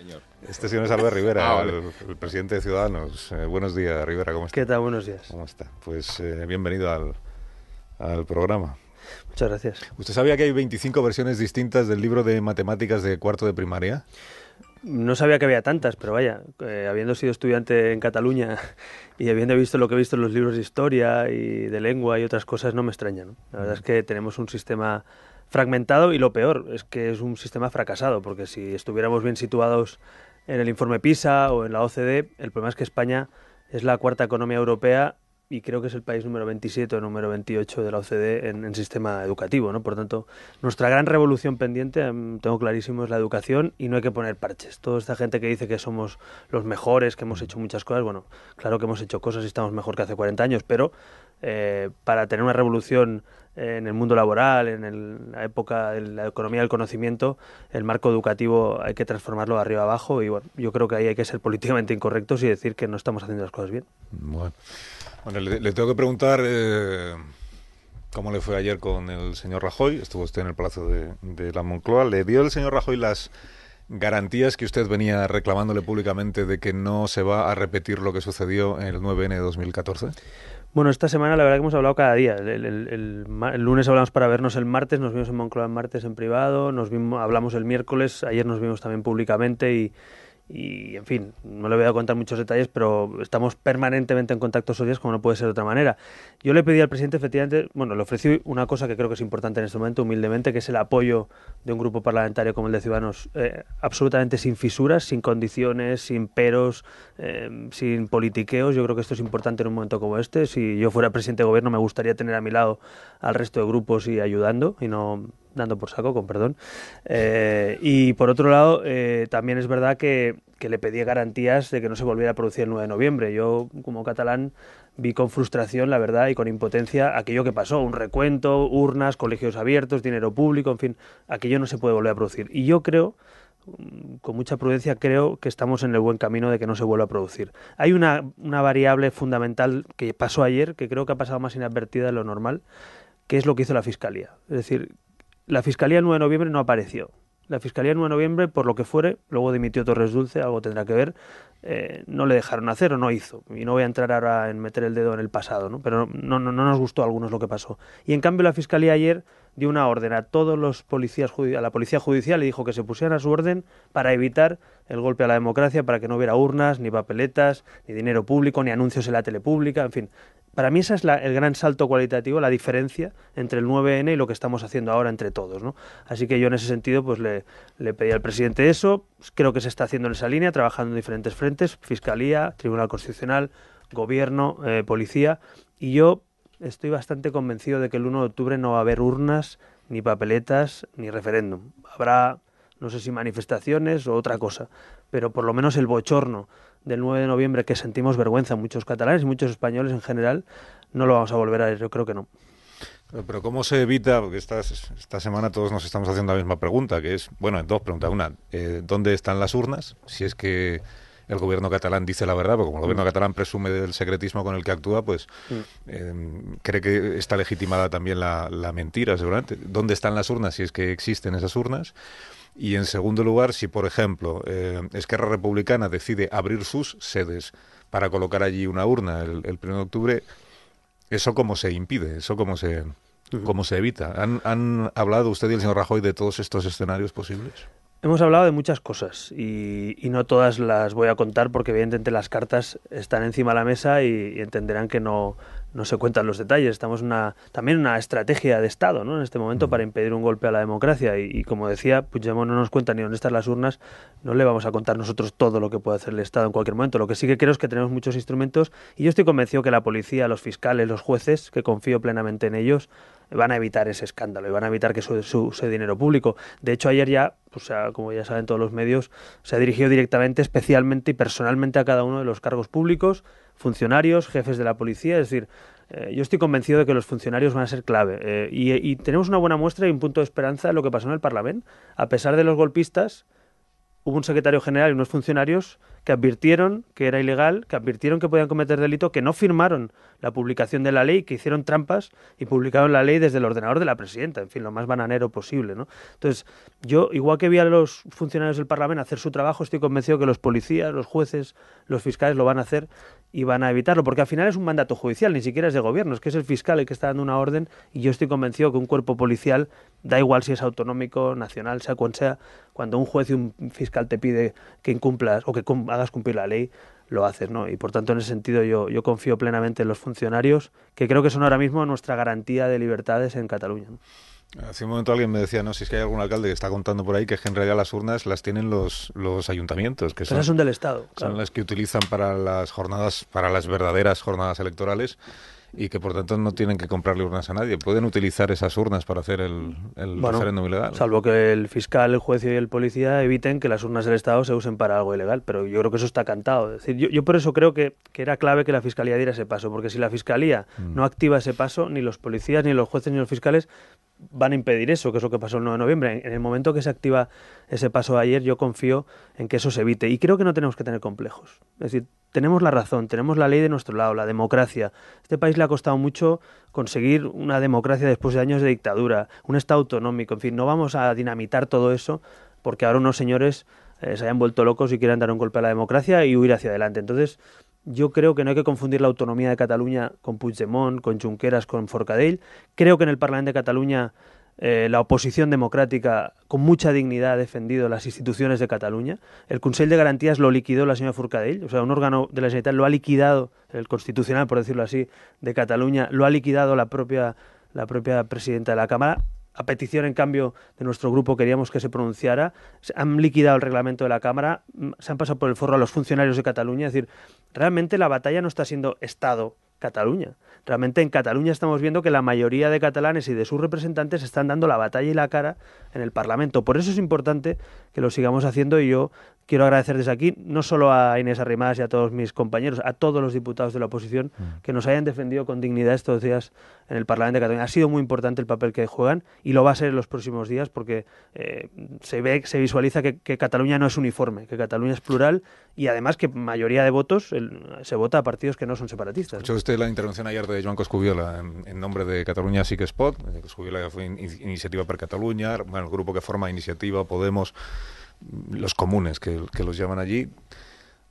señor. Este señor es Albert Rivera, Vale. el presidente de Ciudadanos. Buenos días, Rivera, ¿cómo está? ¿Qué tal? Buenos días. ¿Cómo está? Pues bienvenido al programa. Muchas gracias. ¿Usted sabía que hay 25 versiones distintas del libro de matemáticas de cuarto de primaria? No sabía que había tantas, pero vaya, habiendo sido estudiante en Cataluña y habiendo visto lo que he visto en los libros de historia y de lengua y otras cosas, no me extraña, ¿no? La verdad es que tenemos un sistema fragmentado y lo peor es que es un sistema fracasado, porque si estuviéramos bien situados en el informe PISA o en la OCDE, el problema es que España es la cuarta economía europea y creo que es el país número 27 o número 28 de la OCDE en sistema educativo, ¿no? Por tanto, nuestra gran revolución pendiente, tengo clarísimo, es la educación y no hay que poner parches. Toda esta gente que dice que somos los mejores, que hemos hecho muchas cosas, bueno, claro que hemos hecho cosas y estamos mejor que hace 40 años, pero para tener una revolución en el mundo laboral, la época de la economía del conocimiento, el marco educativo hay que transformarlo de arriba abajo y bueno, yo creo que ahí hay que ser políticamente incorrectos y decir que no estamos haciendo las cosas bien. Bueno, le tengo que preguntar cómo le fue ayer con el señor Rajoy. Estuvo usted en el Palacio de la Moncloa. ¿Le dio el señor Rajoy las garantías que usted venía reclamándole públicamente de que no se va a repetir lo que sucedió en el 9N de 2014? Bueno, esta semana la verdad que hemos hablado cada día. El lunes hablamos para vernos el martes, nos vimos en Moncloa el martes en privado, hablamos el miércoles, ayer nos vimos también públicamente y, en fin, no le voy a contar muchos detalles, pero estamos permanentemente en contacto esos días, como no puede ser de otra manera. Yo le pedí al presidente, efectivamente, bueno, le ofrecí una cosa que creo que es importante en este momento, humildemente, que es el apoyo de un grupo parlamentario como el de Ciudadanos, absolutamente sin fisuras, sin condiciones, sin peros, sin politiqueos. Yo creo que esto es importante en un momento como este. Si yo fuera presidente de gobierno, me gustaría tener a mi lado al resto de grupos y ayudando, y no dando por saco, con perdón. Y por otro lado, también es verdad que le pedí garantías de que no se volviera a producir el 9 de noviembre. Yo, como catalán, vi con frustración, la verdad, y con impotencia aquello que pasó. Un recuento, urnas, colegios abiertos, dinero público, en fin, aquello no se puede volver a producir. Y yo creo, con mucha prudencia, creo que estamos en el buen camino de que no se vuelva a producir. Hay una variable fundamental que pasó ayer, que creo que ha pasado más inadvertida de lo normal, que es lo que hizo la Fiscalía. Es decir, la Fiscalía el 9 de noviembre no apareció. La Fiscalía el 9 de noviembre, por lo que fuere, luego dimitió Torres Dulce, algo tendrá que ver, no le dejaron hacer o no hizo. Y no voy a entrar ahora en meter el dedo en el pasado, ¿no? Pero no nos gustó a algunos lo que pasó. Y en cambio la Fiscalía ayer dio una orden a todos los policías, a la Policía Judicial, y dijo que se pusieran a su orden para evitar el golpe a la democracia, para que no hubiera urnas, ni papeletas, ni dinero público, ni anuncios en la tele pública, en fin. Para mí ese es el gran salto cualitativo, la diferencia entre el 9N y lo que estamos haciendo ahora entre todos, ¿no? Así que yo en ese sentido pues le pedí al presidente eso. Creo que se está haciendo en esa línea, trabajando en diferentes frentes, Fiscalía, Tribunal Constitucional, Gobierno, Policía, y yo estoy bastante convencido de que el 1 de octubre no va a haber urnas, ni papeletas, ni referéndum. Habrá, no sé si manifestaciones o otra cosa, pero por lo menos el bochorno del 9 de noviembre, que sentimos vergüenza muchos catalanes y muchos españoles en general, no lo vamos a volver a ver, yo creo que no. Pero ¿cómo se evita? Porque esta semana todos nos estamos haciendo la misma pregunta, que es, bueno, dos preguntas. Una, ¿dónde están las urnas? Si es que el gobierno catalán dice la verdad, porque como el gobierno catalán presume del secretismo con el que actúa, pues cree que está legitimada también la mentira, seguramente. ¿Dónde están las urnas? Si es que existen esas urnas. Y en segundo lugar, si por ejemplo Esquerra Republicana decide abrir sus sedes para colocar allí una urna el 1 de octubre, ¿eso cómo se impide? ¿Eso cómo se evita? ¿Han hablado usted y el señor Rajoy de todos estos escenarios posibles? Hemos hablado de muchas cosas y no todas las voy a contar porque evidentemente las cartas están encima de la mesa y entenderán que no se cuentan los detalles. Estamos también en una estrategia de Estado, ¿no? En este momento para impedir un golpe a la democracia y como decía, Puigdemont no nos cuenta ni dónde están las urnas, no le vamos a contar nosotros todo lo que puede hacer el Estado en cualquier momento. Lo que sí que creo es que tenemos muchos instrumentos y yo estoy convencido que la policía, los fiscales, los jueces, que confío plenamente en ellos, van a evitar ese escándalo y van a evitar que se use dinero público. De hecho, ayer ya, pues, como ya saben todos los medios, se ha dirigido directamente, especialmente y personalmente a cada uno de los cargos públicos, funcionarios, jefes de la policía. Es decir, yo estoy convencido de que los funcionarios van a ser clave. Y tenemos una buena muestra y un punto de esperanza en lo que pasó en el Parlamento. A pesar de los golpistas, hubo un secretario general y unos funcionarios que advirtieron que era ilegal, que advirtieron que podían cometer delito, que no firmaron la publicación de la ley, que hicieron trampas y publicaron la ley desde el ordenador de la presidenta, en fin, lo más bananero posible, ¿no? Entonces, yo, igual que vi a los funcionarios del Parlamento hacer su trabajo, estoy convencido que los policías, los jueces, los fiscales lo van a hacer y van a evitarlo, porque al final es un mandato judicial, ni siquiera es de gobierno, es que es el fiscal el que está dando una orden, y yo estoy convencido que un cuerpo policial, da igual si es autonómico, nacional, sea cual sea, cuando un juez y un fiscal te pide que incumplas o que hagas cumplir la ley, lo haces, ¿no? Y por tanto, en ese sentido, yo confío plenamente en los funcionarios, que creo que son ahora mismo nuestra garantía de libertades en Cataluña, ¿no? Hace un momento alguien me decía, no, si es que hay algún alcalde que está contando por ahí que en realidad las urnas las tienen los ayuntamientos, que Pero son del Estado. Son Claro. las que utilizan para las jornadas, para las verdaderas jornadas electorales, y que por tanto no tienen que comprarle urnas a nadie. Pueden utilizar esas urnas para hacer el referéndum ilegal. Salvo que el fiscal, el juez y el policía eviten que las urnas del Estado se usen para algo ilegal, pero yo creo que eso está cantado. Es decir, yo por eso creo que era clave que la Fiscalía diera ese paso, porque si la Fiscalía no activa ese paso, ni los policías, ni los jueces, ni los fiscales van a impedir eso, que es lo que pasó el 9 de noviembre. En el momento que se activa ese paso ayer, yo confío en que eso se evite. Y creo que no tenemos que tener complejos. Es decir, tenemos la razón, tenemos la ley de nuestro lado, la democracia. A este país le ha costado mucho conseguir una democracia después de años de dictadura, un Estado autonómico. En fin, no vamos a dinamitar todo eso porque ahora unos señores se hayan vuelto locos y quieran dar un golpe a la democracia y huir hacia adelante. Entonces, yo creo que no hay que confundir la autonomía de Cataluña con Puigdemont, con Junqueras, con Forcadell. Creo que en el Parlamento de Cataluña la oposición democrática con mucha dignidad ha defendido las instituciones de Cataluña. El Consell de Garantías lo liquidó la señora Forcadell, o sea, un órgano de la Generalitat lo ha liquidado, el Constitucional, por decirlo así, de Cataluña, lo ha liquidado la propia presidenta de la Cámara. A petición, en cambio, de nuestro grupo queríamos que se pronunciara. Han liquidado el reglamento de la Cámara, se han pasado por el forro a los funcionarios de Cataluña. Es decir, realmente la batalla no está siendo Estado-Cataluña. Realmente en Cataluña estamos viendo que la mayoría de catalanes y de sus representantes están dando la batalla y la cara en el Parlamento. Por eso es importante que lo sigamos haciendo, y yo quiero agradecer desde aquí no solo a Inés Arrimadas y a todos mis compañeros, a todos los diputados de la oposición que nos hayan defendido con dignidad estos días en el Parlamento de Cataluña. Ha sido muy importante el papel que juegan y lo va a ser en los próximos días, porque se visualiza que Cataluña no es uniforme, que Cataluña es plural, y además que mayoría de votos se vota a partidos que no son separatistas. Escuchó usted la intervención ayer de Joan Coscubiola en nombre de Catalunya Sí que es Pot. Coscubiola fue Iniciativa per Catalunya, bueno, el grupo que forma Iniciativa, Podemos, los comunes que los llaman allí,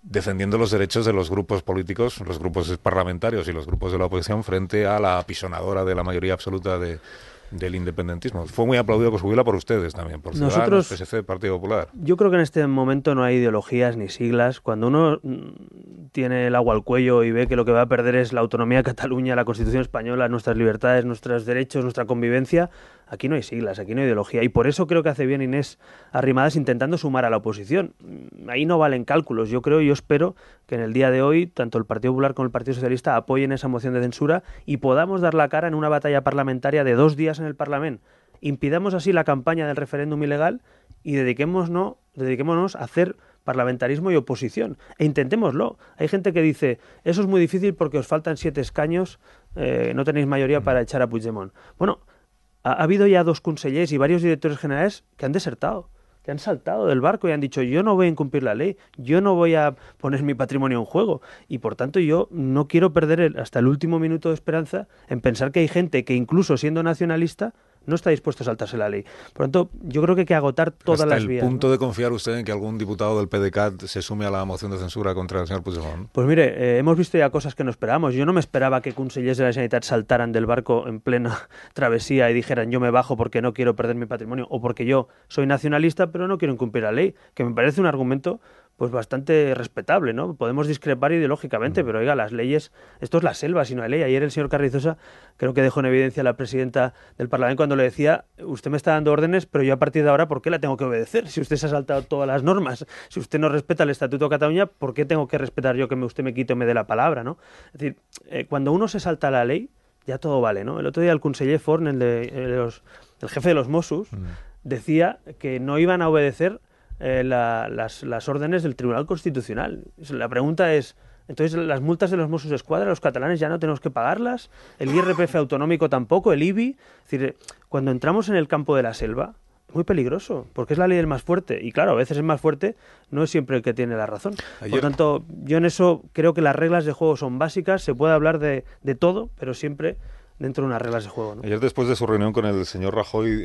defendiendo los derechos de los grupos políticos, los grupos parlamentarios y los grupos de la oposición frente a la apisonadora de la mayoría absoluta del independentismo. Fue muy aplaudido Coscubiola por ustedes también, por Ciudadanos, PSC, Partido Popular. Yo creo que en este momento no hay ideologías ni siglas. Cuando uno tiene el agua al cuello y ve que lo que va a perder es la autonomía de Cataluña, la Constitución española, nuestras libertades, nuestros derechos, nuestra convivencia, aquí no hay siglas, aquí no hay ideología. Y por eso creo que hace bien Inés Arrimadas intentando sumar a la oposición. Ahí no valen cálculos. Yo creo y yo espero que en el día de hoy tanto el Partido Popular como el Partido Socialista apoyen esa moción de censura y podamos dar la cara en una batalla parlamentaria de 2 días en el Parlamento. Impidamos así la campaña del referéndum ilegal y dediquémonos a hacer parlamentarismo y oposición. E intentémoslo. Hay gente que dice, eso es muy difícil porque os faltan 7 escaños, no tenéis mayoría para echar a Puigdemont. Bueno, ha habido ya 2 consellers y varios directores generales que han desertado, que han saltado del barco y han dicho, yo no voy a incumplir la ley, yo no voy a poner mi patrimonio en juego, y por tanto yo no quiero perder hasta el último minuto de esperanza en pensar que hay gente que incluso siendo nacionalista no está dispuesto a saltarse la ley. Por lo tanto, yo creo que hay que agotar todas hasta las vías. ¿Hasta el punto de confiar usted en que algún diputado del PDeCAT se sume a la moción de censura contra el señor Puigdemont? Pues mire, hemos visto ya cosas que no esperábamos. Yo no me esperaba que consellers de la Generalitat saltaran del barco en plena travesía y dijeran yo me bajo porque no quiero perder mi patrimonio o porque yo soy nacionalista pero no quiero incumplir la ley, que me parece un argumento pues bastante respetable, ¿no? Podemos discrepar ideológicamente, pero oiga, las leyes, esto es la selva, si no hay ley. Ayer el señor Carrizosa creo que dejó en evidencia a la presidenta del Parlamento cuando le decía, usted me está dando órdenes, pero yo a partir de ahora, ¿por qué la tengo que obedecer? Si usted se ha saltado todas las normas, si usted no respeta el Estatuto de Cataluña, ¿por qué tengo que respetar yo que usted me quite o me dé la palabra, ¿no? Es decir, cuando uno se salta la ley, ya todo vale, ¿no? El otro día el conseller Forn, el jefe de los Mossos, decía que no iban a obedecer las órdenes del Tribunal Constitucional. La pregunta es, entonces las multas de los Mossos d'Esquadra, los catalanes ya no tenemos que pagarlas, el IRPF autonómico tampoco, el IBI. Es decir, cuando entramos en el campo de la selva, muy peligroso, porque es la ley del más fuerte. Y claro, a veces el más fuerte no es siempre el que tiene la razón. Por tanto, yo en eso creo que las reglas de juego son básicas, se puede hablar de todo, pero siempre dentro de unas reglas de juego, ¿no? Ayer, después de su reunión con el señor Rajoy,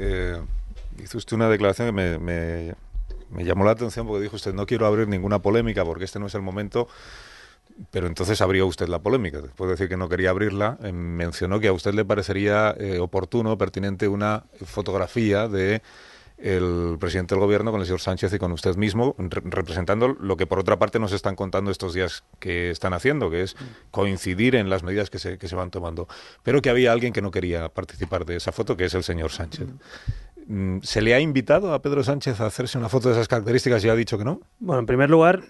hizo usted una declaración que me llamó la atención, porque dijo usted: no quiero abrir ninguna polémica porque este no es el momento. Pero entonces abrió usted la polémica. Después de decir que no quería abrirla, mencionó que a usted le parecería oportuno, pertinente, una fotografía de el presidente del gobierno con el señor Sánchez y con usted mismo, representando lo que por otra parte nos están contando estos días que están haciendo, que es coincidir en las medidas que se van tomando. Pero que había alguien que no quería participar de esa foto, que es el señor Sánchez. ¿Se le ha invitado a Pedro Sánchez a hacerse una foto de esas características y ha dicho que no? Bueno, en primer lugar,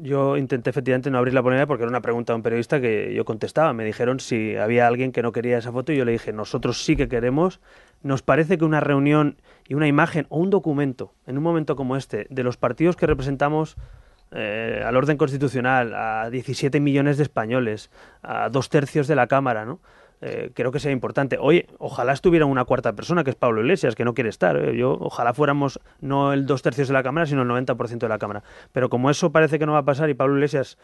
yo intenté efectivamente no abrir la polémica porque era una pregunta de un periodista que yo contestaba. Me dijeron si había alguien que no quería esa foto y yo le dije: nosotros sí que queremos. Nos parece que una reunión y una imagen o un documento en un momento como este de los partidos que representamos al orden constitucional, a 17 millones de españoles, a 2/3 de la Cámara, ¿no? Creo que sea importante. Oye, ojalá estuviera una cuarta persona, que es Pablo Iglesias, que no quiere estar. Ojalá fuéramos no el 2/3 de la Cámara, sino el 90% de la Cámara. Pero como eso parece que no va a pasar y Pablo Iglesias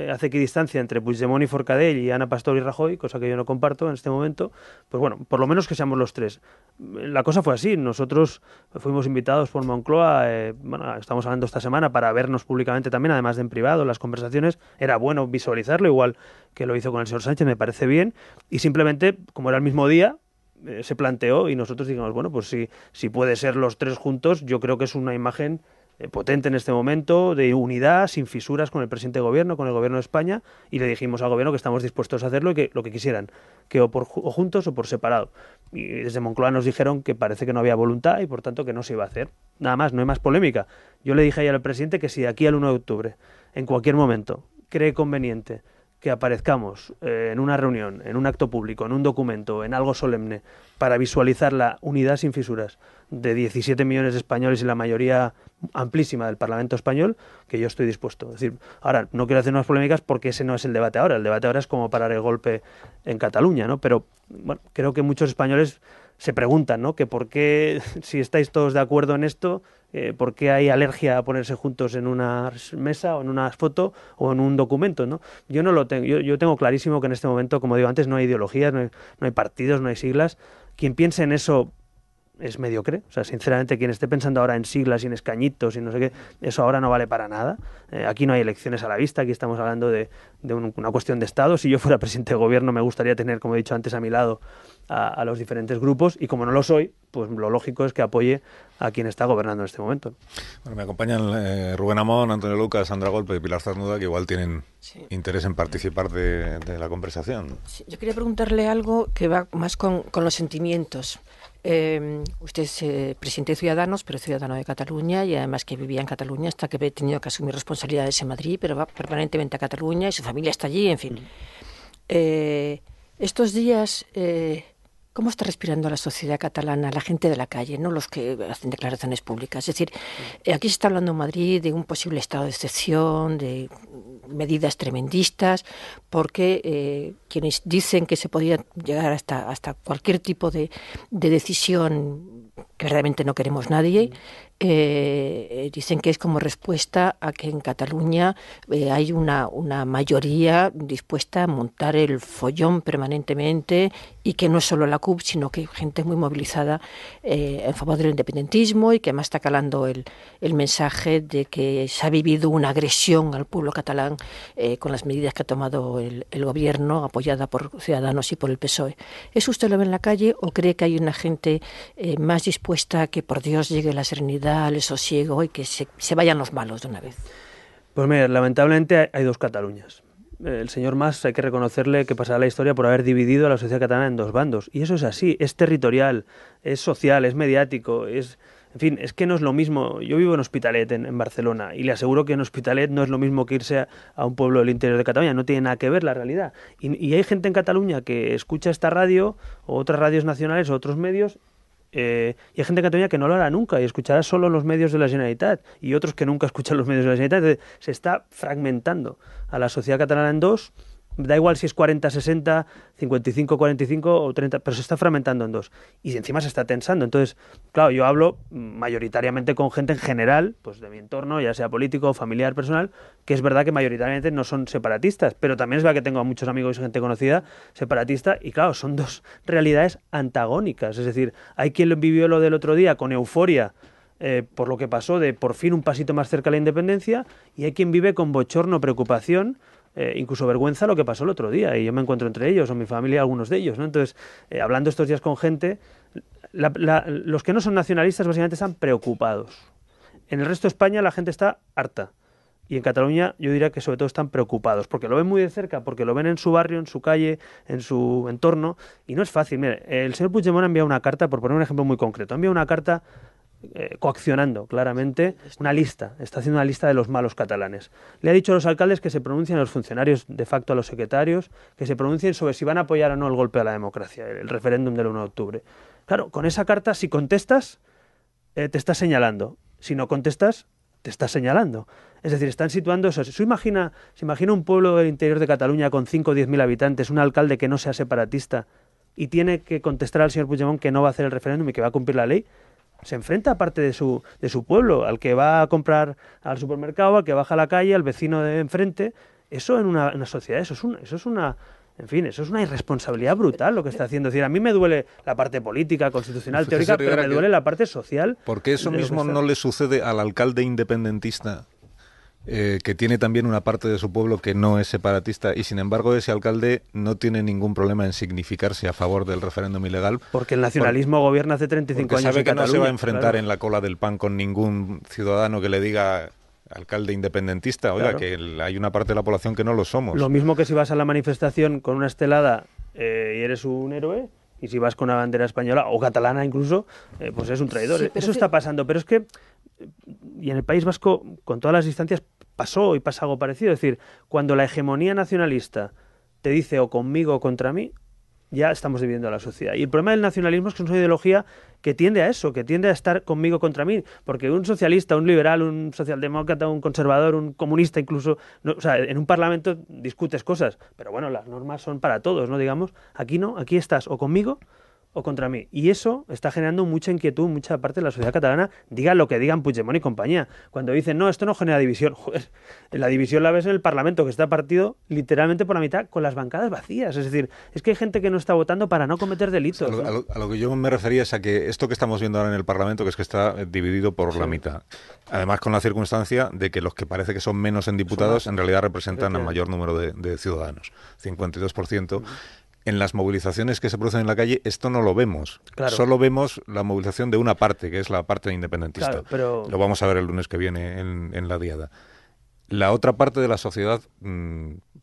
hace equidistancia entre Puigdemont y Forcadell y Ana Pastor y Rajoy, cosa que yo no comparto en este momento, pues bueno, por lo menos que seamos los tres. La cosa fue así. Nosotros fuimos invitados por Moncloa, estamos hablando esta semana, para vernos públicamente también, además de en privado, las conversaciones. Era bueno visualizarlo, igual que lo hizo con el señor Sánchez, me parece bien. Y simplemente, como era el mismo día, se planteó y nosotros dijimos: bueno, pues si puede ser los tres juntos, yo creo que es una imagen potente en este momento, de unidad, sin fisuras con el presidente de gobierno, con el gobierno de España, y le dijimos al gobierno que estamos dispuestos a hacerlo y que lo que quisieran, que o juntos o por separado. Y desde Moncloa nos dijeron que parece que no había voluntad y por tanto que no se iba a hacer. Nada más, no hay más polémica. Yo le dije ayer al presidente que si de aquí al 1 de octubre, en cualquier momento, cree conveniente que aparezcamos en una reunión, en un acto público, en un documento, en algo solemne, para visualizar la unidad sin fisuras de 17 millones de españoles y la mayoría amplísima del Parlamento español, que yo estoy dispuesto. Es decir, ahora, no quiero hacer unas polémicas porque ese no es el debate ahora. El debate ahora es cómo parar el golpe en Cataluña, ¿no? Pero bueno, creo que muchos españoles se preguntan, ¿no?, que por qué, si estáis todos de acuerdo en esto, por qué hay alergia a ponerse juntos en una mesa o en una foto o en un documento, ¿no? Yo no lo tengo. Yo tengo clarísimo que en este momento, como digo antes, no hay ideologías, no hay partidos, no hay siglas. Quien piense en eso es mediocre. O sea, sinceramente, quien esté pensando ahora en siglas y en escañitos y no sé qué, eso ahora no vale para nada. Aquí no hay elecciones a la vista, aquí estamos hablando de una cuestión de Estado. Si yo fuera presidente de gobierno, me gustaría tener, como he dicho antes, a mi lado a los diferentes grupos, y como no lo soy, pues lo lógico es que apoye a quien está gobernando en este momento. Bueno, me acompañan Rubén Amón, Antonio Lucas, Sandra Golpe y Pilar Zarnuda, que igual tienen interés en participar de la conversación. Sí, yo quería preguntarle algo que va más con los sentimientos. Usted es presidente de Ciudadanos, pero ciudadano de Cataluña, y además que vivía en Cataluña hasta que he tenido que asumir responsabilidades en Madrid, pero va permanentemente a Cataluña y su familia está allí, en fin. Estos días, ¿cómo está respirando la sociedad catalana, la gente de la calle, no los que hacen declaraciones públicas? Es decir, aquí se está hablando en Madrid de un posible estado de excepción, de medidas tremendistas, porque quienes dicen que se podía llegar hasta cualquier tipo de decisión que verdaderamente no queremos nadie, dicen que es como respuesta a que en Cataluña hay una mayoría dispuesta a montar el follón permanentemente, y que no es solo la CUP, sino que hay gente muy movilizada en favor del independentismo, y que además está calando el mensaje de que se ha vivido una agresión al pueblo catalán con las medidas que ha tomado el gobierno, apoyada por Ciudadanos y por el PSOE. ¿Eso usted lo ve en la calle o cree que hay una gente más dispuesta a que por Dios llegue la serenidad, el sosiego y que se vayan los malos de una vez? Pues mira, lamentablemente hay dos Cataluñas. El señor Mas, hay que reconocerle que pasará la historia por haber dividido a la sociedad catalana en dos bandos. Y eso es así, es territorial, es social, es mediático, en fin, es que no es lo mismo. Yo vivo en Hospitalet, en Barcelona, y le aseguro que en Hospitalet no es lo mismo que irse a un pueblo del interior de Cataluña. No tiene nada que ver la realidad. Y hay gente en Cataluña que escucha esta radio, o otras radios nacionales, o otros medios, y hay gente en Cataluña que no lo hará nunca y escuchará solo los medios de la Generalitat, y otros que nunca escuchan los medios de la Generalitat. Se está fragmentando a la sociedad catalana en dos, Da igual si es 40-60, 55-45 o 30, pero se está fragmentando en dos. Y encima se está tensando. Entonces, claro, yo hablo mayoritariamente con gente en general, pues de mi entorno, ya sea político, familiar, personal, que es verdad que mayoritariamente no son separatistas, pero también es verdad que tengo a muchos amigos y gente conocida separatista, y claro, son dos realidades antagónicas. Es decir, hay quien lo vivió lo del otro día con euforia, por lo que pasó de por fin un pasito más cerca a la independencia, y hay quien vive con bochorno, preocupación, incluso vergüenza lo que pasó el otro día, y yo me encuentro entre ellos, o mi familia, algunos de ellos, ¿no? Entonces, hablando estos días con gente, los que no son nacionalistas básicamente están preocupados. En el resto de España la gente está harta, y en Cataluña yo diría que sobre todo están preocupados, porque lo ven muy de cerca, porque lo ven en su barrio, en su calle, en su entorno, y no es fácil. Mire, el señor Puigdemont ha enviado una carta, por poner un ejemplo muy concreto, ha enviado una carta coaccionando claramente una lista, está haciendo una lista de los malos catalanes. Le ha dicho a los alcaldes que se pronuncien, a los funcionarios de facto, a los secretarios, que se pronuncien sobre si van a apoyar o no el golpe a la democracia, el referéndum del 1 de octubre. Claro, con esa carta, si contestas, te estás señalando. Si no contestas, te estás señalando. Es decir, están situando eso. Se imagina un pueblo del interior de Cataluña con 5 o 10.000 habitantes, un alcalde que no sea separatista y tiene que contestar al señor Puigdemont que no va a hacer el referéndum y que va a cumplir la ley. Se enfrenta a parte de su pueblo, al que va a comprar al supermercado, al que baja a la calle, al vecino de enfrente. Eso en una sociedad, eso es una irresponsabilidad brutal lo que está haciendo. Es decir, a mí me duele la parte política, constitucional, teórica, pero me duele la parte social. ¿Por qué eso mismo no le sucede al alcalde independentista, que tiene también una parte de su pueblo que no es separatista, y sin embargo ese alcalde no tiene ningún problema en significarse a favor del referéndum ilegal? Porque el nacionalismo gobierna hace 35 años sabe que Cataluña, no se va a enfrentar, claro, en la cola del pan con ningún ciudadano que le diga, alcalde independentista, oiga, claro, que hay una parte de la población que no lo somos. Lo mismo que si vas a la manifestación con una estelada y eres un héroe, y si vas con una bandera española o catalana incluso, pues eres un traidor. Sí, eso está pasando, pero es que, y en el País Vasco, con todas las distancias, pasó y pasa algo parecido. Es decir, cuando la hegemonía nacionalista te dice o conmigo o contra mí, ya estamos dividiendo a la sociedad. Y el problema del nacionalismo es que es una ideología que tiende a eso, que tiende a estar conmigo contra mí. Porque un socialista, un liberal, un socialdemócrata, un conservador, un comunista incluso, no, o sea, en un parlamento discutes cosas, pero bueno, las normas son para todos, ¿no? Digamos, aquí no, aquí estás o conmigo o contra mí. Y eso está generando mucha inquietud, mucha parte de la sociedad catalana, digan lo que digan Puigdemont y compañía. Cuando dicen, no, esto no genera división. Joder, la división la ves en el Parlamento, que está partido literalmente por la mitad, con las bancadas vacías. Es decir, es que hay gente que no está votando para no cometer delitos. O sea, a lo que yo me refería es a que esto que estamos viendo ahora en el Parlamento, que es que está dividido por la mitad. Además, con la circunstancia de que los que parece que son menos en diputados, en realidad representan el mayor número de ciudadanos, 52%. En las movilizaciones que se producen en la calle, esto no lo vemos. Claro. Solo vemos la movilización de una parte, que es la parte independentista. Claro, pero... Lo vamos a ver el lunes que viene en la diada. La otra parte de la sociedad,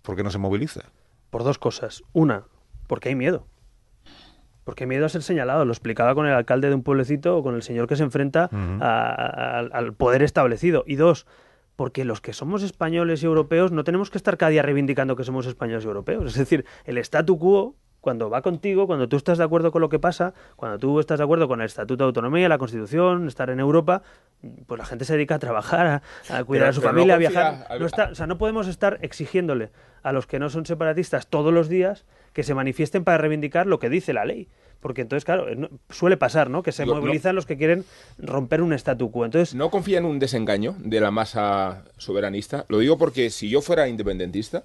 ¿por qué no se moviliza? Por dos cosas. Una, porque hay miedo. Porque hay miedo a ser señalado. Lo explicaba con el alcalde de un pueblecito o con el señor que se enfrenta al poder establecido. Y dos, porque los que somos españoles y europeos no tenemos que estar cada día reivindicando que somos españoles y europeos. Es decir, el statu quo, cuando va contigo, cuando tú estás de acuerdo con lo que pasa, cuando tú estás de acuerdo con el Estatuto de Autonomía, la Constitución, estar en Europa, pues la gente se dedica a trabajar, a cuidar a su familia, a viajar. No podemos estar exigiéndole a los que no son separatistas todos los días que se manifiesten para reivindicar lo que dice la ley. Porque entonces, claro, suele pasar, ¿no? Que se movilizan los que quieren romper un statu quo. Entonces, ¿no confía en un desengaño de la masa soberanista? Lo digo porque si yo fuera independentista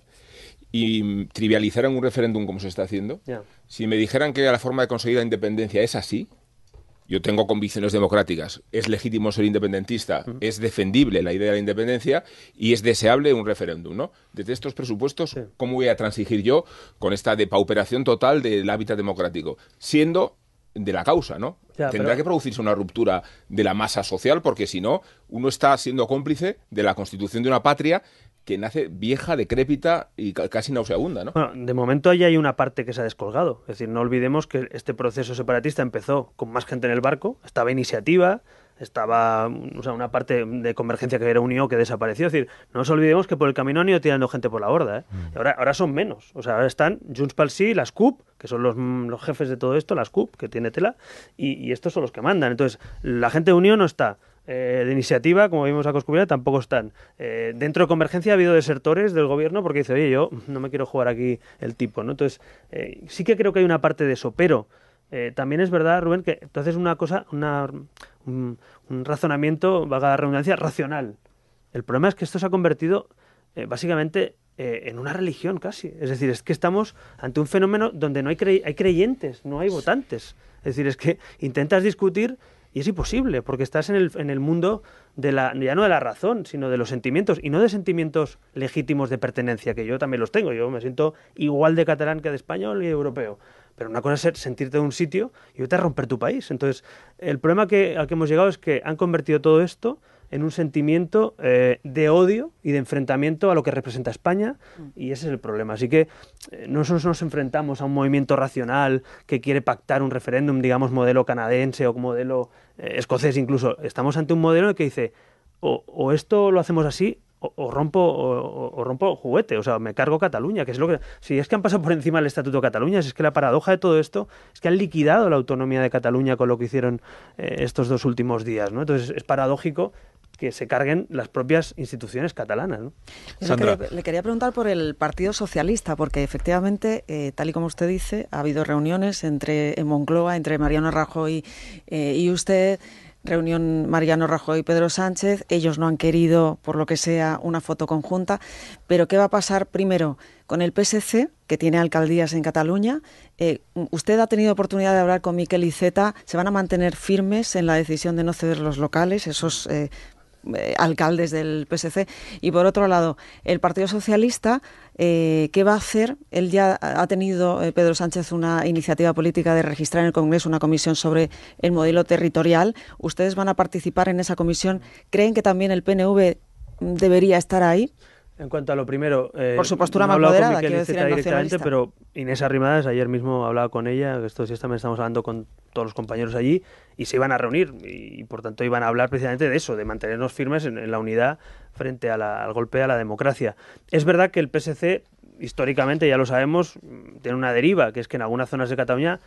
y trivializaran un referéndum como se está haciendo, si me dijeran que la forma de conseguir la independencia es así, yo tengo convicciones democráticas, es legítimo ser independentista, es defendible la idea de la independencia y es deseable un referéndum, ¿no? Desde estos presupuestos, ¿cómo voy a transigir yo con esta depauperación total del hábitat democrático? Siendo de la causa, ¿no? Tendrá que producirse una ruptura de la masa social, porque si no, uno está siendo cómplice de la constitución de una patria que nace vieja, decrépita y casi nauseabunda, ¿no? Bueno, de momento ahí hay una parte que se ha descolgado. Es decir, no olvidemos que este proceso separatista empezó con más gente en el barco, estaba Iniciativa, estaba una parte de Convergencia que era unió que desapareció. Es decir, no nos olvidemos que por el camino han ido tirando gente por la borda, ¿eh? Ahora son menos. O sea, ahora están Junts pel Sí, las CUP, que son los jefes de todo esto, las CUP, que tiene tela, y estos son los que mandan. Entonces, la gente de Unió no está. De Iniciativa, como vimos a Coscubiela, tampoco están. Dentro de Convergencia ha habido desertores del gobierno porque dice, oye, yo no me quiero jugar aquí el tipo, ¿no? Entonces, sí que creo que hay una parte de eso, pero también es verdad, Rubén, que tú haces una cosa, un razonamiento, valga la redundancia, racional. El problema es que esto se ha convertido básicamente en una religión casi. Es decir, es que estamos ante un fenómeno donde no hay creyentes, no hay votantes. Es decir, es que intentas discutir y es imposible, porque estás en el mundo ya no de la razón, sino de los sentimientos, y no de sentimientos legítimos de pertenencia, que yo también los tengo. Yo me siento igual de catalán que de español y de europeo. Pero una cosa es sentirte de un sitio y otra es romper tu país. Entonces, el problema al que hemos llegado es que han convertido todo esto en un sentimiento de odio y de enfrentamiento a lo que representa España, y ese es el problema. Así que nosotros nos enfrentamos a un movimiento racional que quiere pactar un referéndum, digamos, modelo canadiense o modelo escocés incluso. Estamos ante un modelo que dice, o esto lo hacemos así, o rompo juguete, o sea, me cargo Cataluña, que es lo que... Si es que han pasado por encima del Estatuto de Cataluña, si es que la paradoja de todo esto es que han liquidado la autonomía de Cataluña con lo que hicieron estos 2 últimos días, ¿no? Entonces es paradójico que se carguen las propias instituciones catalanas, ¿no? Sandra. Le quería preguntar por el Partido Socialista, porque efectivamente, tal y como usted dice, ha habido reuniones en Moncloa, entre Mariano Rajoy y usted, reunión Mariano Rajoy y Pedro Sánchez. Ellos no han querido, por lo que sea, una foto conjunta. Pero ¿qué va a pasar primero con el PSC, que tiene alcaldías en Cataluña? Usted ha tenido oportunidad de hablar con Miquel Iceta. ¿Se van a mantener firmes en la decisión de no ceder los locales, esos alcaldes del PSC? Y por otro lado, el Partido Socialista, ¿qué va a hacer? Él ya ha tenido, Pedro Sánchez, una iniciativa política de registrar en el Congreso una comisión sobre el modelo territorial. ¿Ustedes van a participar en esa comisión? ¿Creen que también el PNV debería estar ahí? En cuanto a lo primero, por su postura no más moderada, quiero decir, el directamente, pero Inés Arrimadas, ayer mismo hablaba con ella, que estos días también estamos hablando con todos los compañeros allí, y se iban a reunir, y por tanto iban a hablar precisamente de eso, de mantenernos firmes en la unidad frente al golpe a la democracia. Es verdad que el PSC, históricamente, ya lo sabemos, tiene una deriva, que es que en algunas zonas de Cataluña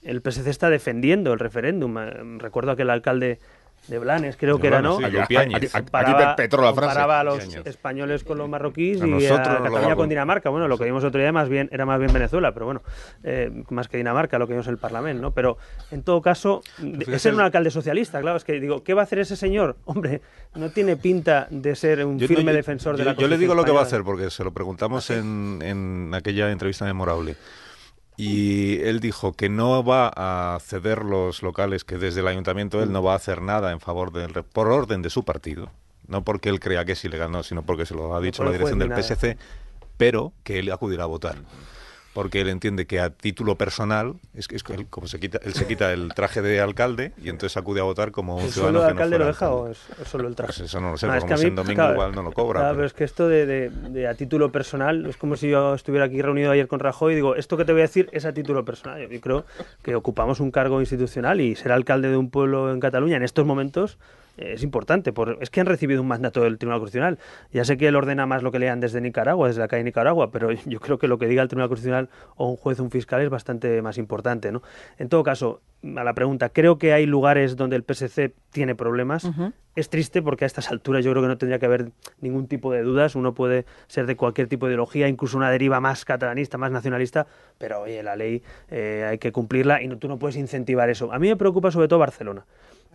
el PSC está defendiendo el referéndum. Recuerdo aquel alcalde de Blanes, creo que era, ¿no? Sí, aquí perpetró la frase. Comparaba a los españoles con los marroquíes y a Cataluña con Dinamarca. Bueno, lo que vimos otro día era más bien Venezuela, pero bueno, más que Dinamarca, lo que vimos en el Parlamento, ¿no? Pero, en todo caso, es ser un alcalde socialista, claro, es que digo, ¿qué va a hacer ese señor? Hombre, no tiene pinta de ser un firme defensor de la Constitución. Yo le digo lo que va a española. hacer, porque se lo preguntamos en aquella entrevista memorable. Y él dijo que no va a ceder los locales, que desde el ayuntamiento él no va a hacer nada en favor por orden de su partido, no porque él crea que es ilegal, no, sino porque se lo ha dicho la dirección del PSC, pero que él acudirá a votar. Porque él entiende que a título personal es que él, como él se quita el traje de alcalde y entonces acude a votar como un ciudadano que no fuera alcalde lo deja alcalde. o es solo el traje? Pues eso no lo sé, No, porque es que como a mí, en domingo claro, igual no lo cobra. Claro, pero es que esto de a título personal es como si yo estuviera aquí reunido ayer con Rajoy y digo, esto que te voy a decir es a título personal. Yo creo que ocupamos un cargo institucional y ser alcalde de un pueblo en Cataluña en estos momentos es importante. Es que han recibido un mandato del Tribunal Constitucional. Ya sé que él ordena más lo que lean desde Nicaragua, desde la calle Nicaragua, pero yo creo que lo que diga el Tribunal Constitucional o un juez o un fiscal es bastante más importante, ¿no? En todo caso, a la pregunta, creo que hay lugares donde el PSC tiene problemas. Es triste porque a estas alturas yo creo que no tendría que haber ningún tipo de dudas. Uno puede ser de cualquier tipo de ideología, incluso una deriva más catalanista, más nacionalista, pero oye, la ley hay que cumplirla y tú no puedes incentivar eso. A mí me preocupa sobre todo Barcelona.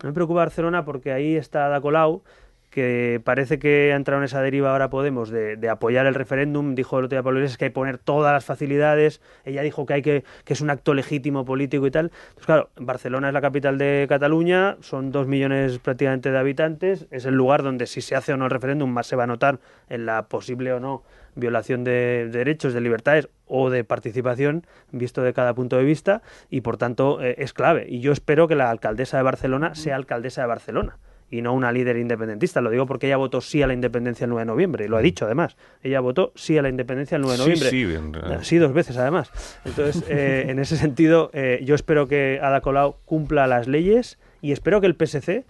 Me preocupa Barcelona porque ahí está Ada Colau, que parece que ha entrado en esa deriva ahora Podemos de apoyar el referéndum. Dijo el otro día Pablo Iglesias que hay que poner todas las facilidades. Ella dijo que es un acto legítimo político y tal. Entonces, claro, Barcelona es la capital de Cataluña, son 2 millones prácticamente de habitantes, es el lugar donde si se hace o no el referéndum más se va a notar en la posible o no violación de derechos, de libertades o de participación, visto de cada punto de vista, y por tanto es clave. Y yo espero que la alcaldesa de Barcelona sea alcaldesa de Barcelona y no una líder independentista. Lo digo porque ella votó sí a la independencia el 9 de noviembre, y lo ha dicho además. Ella votó sí a la independencia el 9 de noviembre. Sí, bien. Sí, 2 veces además. Entonces, en ese sentido, yo espero que Ada Colau cumpla las leyes y espero que el PSC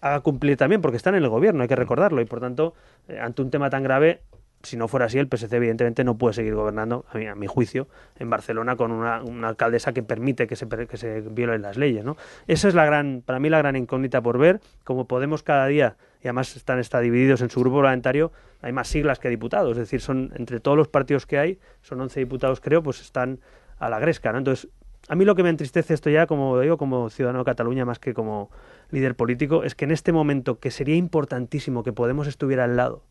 haga cumplir también, porque están en el gobierno, hay que recordarlo, y por tanto, ante un tema tan grave, si no fuera así, el PSC evidentemente no puede seguir gobernando, a mi juicio, en Barcelona con una alcaldesa que permite que se violen las leyes, ¿no? Esa es para mí la gran incógnita por ver. Como Podemos cada día, y además está divididos en su grupo parlamentario, hay más siglas que diputados, es decir, son entre todos los partidos que hay, son 11 diputados creo, pues están a la gresca, ¿no? Entonces, a mí lo que me entristece esto ya, como digo, como ciudadano de Cataluña más que como líder político, es que en este momento, que sería importantísimo que Podemos estuviera al lado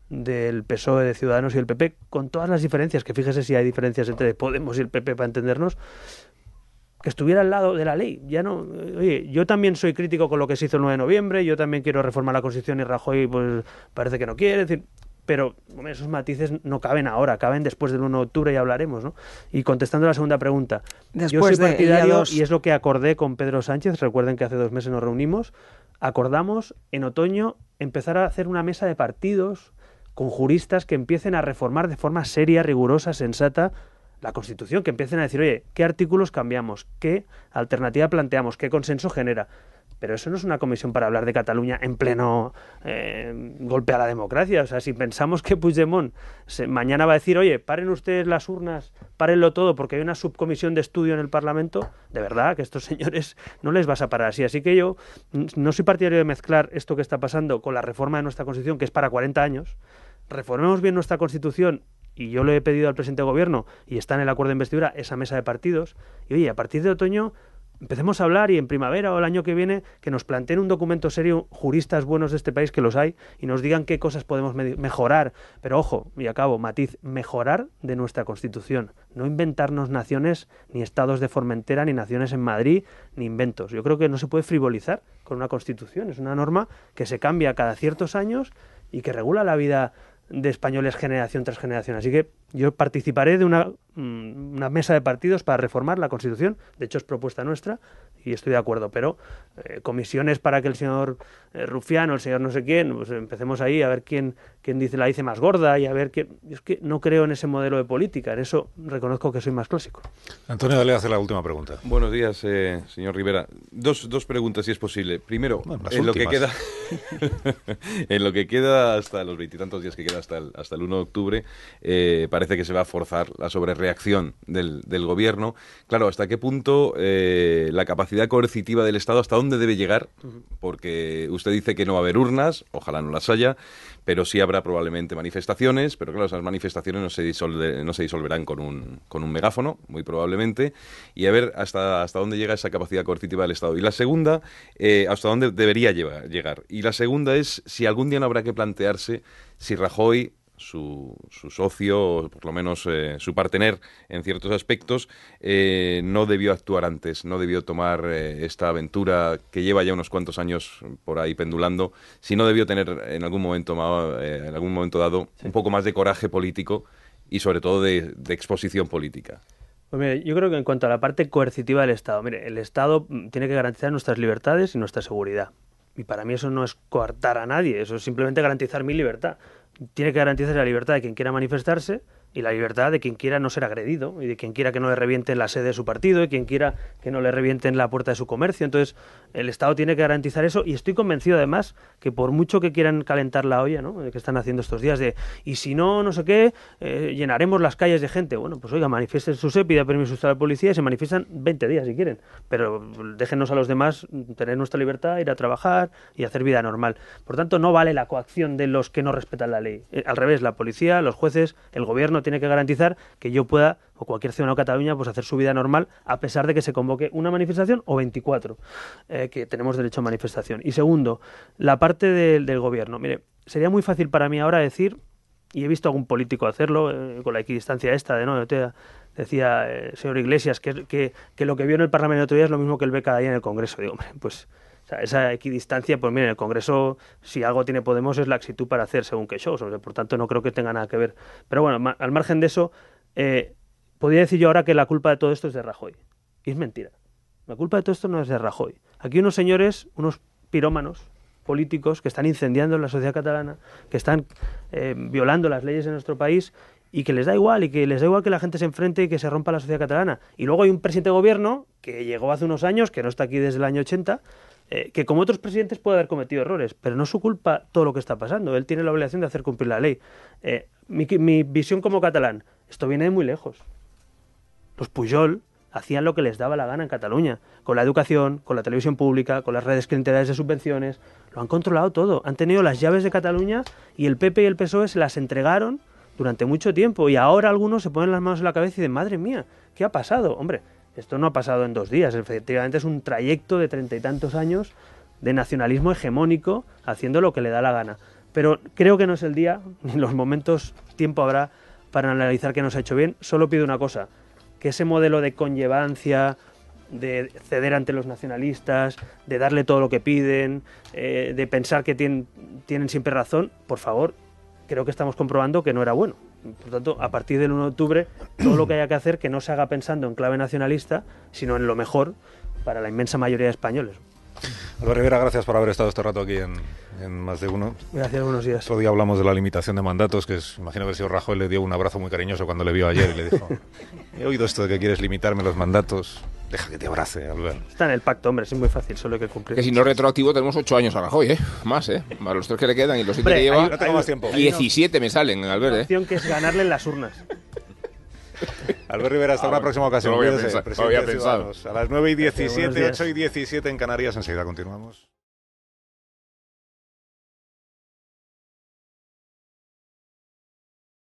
del PSOE, de Ciudadanos y el PP, con todas las diferencias, que fíjese si hay diferencias entre Podemos y el PP para entendernos, que estuviera al lado de la ley. Ya no, oye, yo también soy crítico con lo que se hizo el 9 de noviembre, yo también quiero reformar la Constitución y Rajoy pues parece que no quiere, es decir, pero hombre, esos matices no caben ahora, caben después del 1 de octubre y hablaremos, ¿no? Y contestando a la segunda pregunta, yo soy partidario, y es lo que acordé con Pedro Sánchez, recuerden que hace 2 meses nos reunimos, acordamos en otoño empezar a hacer una mesa de partidos con juristas que empiecen a reformar de forma seria, rigurosa, sensata la Constitución, que empiecen a decir, oye, ¿qué artículos cambiamos? ¿Qué alternativa planteamos? ¿Qué consenso genera? Pero eso no es una comisión para hablar de Cataluña en pleno golpe a la democracia. O sea, si pensamos que Puigdemont mañana va a decir, oye, paren ustedes las urnas, párenlo todo, porque hay una subcomisión de estudio en el Parlamento, de verdad que estos señores no les vas a parar así. Así que yo no soy partidario de mezclar esto que está pasando con la reforma de nuestra Constitución, que es para 40 años. Reformemos bien nuestra Constitución, y yo le he pedido al presidente de Gobierno, y está en el acuerdo de investidura, esa mesa de partidos, y oye, a partir de otoño empecemos a hablar, y en primavera o el año que viene que nos planteen un documento serio, juristas buenos de este país, que los hay, y nos digan qué cosas podemos mejorar. Pero ojo, y acabo, matiz, mejorar de nuestra Constitución, no inventarnos naciones, ni estados de Formentera, ni naciones en Madrid, ni inventos. Yo creo que no se puede frivolizar con una Constitución, es una norma que se cambia cada ciertos años y que regula la vida de españoles generación tras generación. Así que yo participaré de una mesa de partidos para reformar la Constitución. De hecho, es propuesta nuestra y estoy de acuerdo. Pero comisiones para que el señor Rufián o el señor no sé quién, pues empecemos ahí a ver quién la dice más gorda y a ver quién... Es que no creo en ese modelo de política. En eso reconozco que soy más clásico. Antonio, dale a hacer la última pregunta. Buenos días, señor Rivera. Dos preguntas, si es posible. Primero, en lo que queda en lo que queda hasta los 20 y tantos días que queda hasta el 1 de octubre, parece que se va a forzar la sobrereacción del gobierno. Claro, ¿hasta qué punto la capacidad coercitiva del Estado, hasta dónde debe llegar? Porque usted dice que no va a haber urnas, ojalá no las haya, pero sí habrá probablemente manifestaciones, pero claro, esas manifestaciones no se disolverán con un megáfono, muy probablemente, y a ver hasta dónde llega esa capacidad coercitiva del Estado. Y la segunda, hasta dónde debería llegar. Y la segunda es si algún día no habrá que plantearse si Rajoy, su socio, o por lo menos su partener en ciertos aspectos, no debió actuar antes, no debió tomar esta aventura que lleva ya unos cuantos años por ahí pendulando, si no debió tener en algún momento dado un poco más de coraje político y sobre todo de exposición política. Pues mire, yo creo que en cuanto a la parte coercitiva del Estado, mire, el Estado tiene que garantizar nuestras libertades y nuestra seguridad. Y para mí eso no es coartar a nadie, eso es simplemente garantizar mi libertad. Tiene que garantizar la libertad de quien quiera manifestarse y la libertad de quien quiera no ser agredido y de quien quiera que no le revienten la sede de su partido y quien quiera que no le revienten la puerta de su comercio. Entonces, el Estado tiene que garantizar eso y estoy convencido además que por mucho que quieran calentar la olla, ¿no?, que están haciendo estos días de y si no, no sé qué, llenaremos las calles de gente. Bueno, pues oiga, manifiesten su SEP, pida permiso a la policía y se manifiestan 20 días si quieren, pero déjenos a los demás tener nuestra libertad, ir a trabajar y hacer vida normal. Por tanto, no vale la coacción de los que no respetan la ley. Al revés, la policía, los jueces, el gobierno tiene que garantizar que yo pueda, o cualquier ciudadano de Cataluña, pues hacer su vida normal a pesar de que se convoque una manifestación o 24, que tenemos derecho a manifestación. Y segundo, la parte del gobierno. Mire, sería muy fácil para mí ahora decir, y he visto a algún político hacerlo, con la equidistancia esta de, ¿no?, decía el señor Iglesias, que lo que vio en el Parlamento el otro día es lo mismo que él ve cada día en el Congreso. Digo, hombre, pues... O sea, esa equidistancia, pues miren, el Congreso, si algo tiene Podemos, es la actitud para hacer según qué shows. O sea, por tanto, no creo que tenga nada que ver. Pero bueno, al margen de eso, podría decir yo ahora que la culpa de todo esto es de Rajoy. Y es mentira. La culpa de todo esto no es de Rajoy. Aquí unos señores, unos pirómanos políticos que están incendiando la sociedad catalana, que están violando las leyes de nuestro país y que les da igual, y que les da igual que la gente se enfrente y que se rompa la sociedad catalana. Y luego hay un presidente de gobierno que llegó hace unos años, que no está aquí desde el año 80, que como otros presidentes puede haber cometido errores, pero no es su culpa todo lo que está pasando. Él tiene la obligación de hacer cumplir la ley. Mi visión como catalán, esto viene de muy lejos. Los Pujol hacían lo que les daba la gana en Cataluña, con la educación, con la televisión pública, con las redes clientelares de subvenciones. Lo han controlado todo. Han tenido las llaves de Cataluña y el PP y el PSOE se las entregaron durante mucho tiempo. Y ahora algunos se ponen las manos en la cabeza y dicen, madre mía, ¿qué ha pasado? Hombre, esto no ha pasado en 2 días. Efectivamente es un trayecto de 30 y tantos años de nacionalismo hegemónico haciendo lo que le da la gana. Pero creo que no es el día, ni los momentos, tiempo habrá para analizar qué nos ha hecho bien. Solo pido una cosa, que ese modelo de conllevancia, de ceder ante los nacionalistas, de darle todo lo que piden, de pensar que tienen siempre razón, por favor, creo que estamos comprobando que no era bueno. Por tanto, a partir del 1 de octubre, todo lo que haya que hacer que no se haga pensando en clave nacionalista, sino en lo mejor para la inmensa mayoría de españoles. Álvaro Rivera, gracias por haber estado este rato aquí en Más de Uno. Gracias, buenos días. Otro día hablamos de la limitación de mandatos, que imagino que el señor Rajoy le dio un abrazo muy cariñoso cuando le vio ayer y le dijo, he oído esto de que quieres limitarme los mandatos, deja que te abrace, Álvaro. Está en el pacto, hombre, es muy fácil, solo hay que cumplir. Que si no es retroactivo tenemos 8 años a Rajoy, más, más los 3 que le quedan y los 7 que lleva, no tengo más tiempo. 17 me salen, Albert. Hay una opción que es ganarle en las urnas. Álvaro Rivera, hasta una próxima ocasión. No lo había pensado. A las 9:17, 8:17 en Canarias, enseguida continuamos.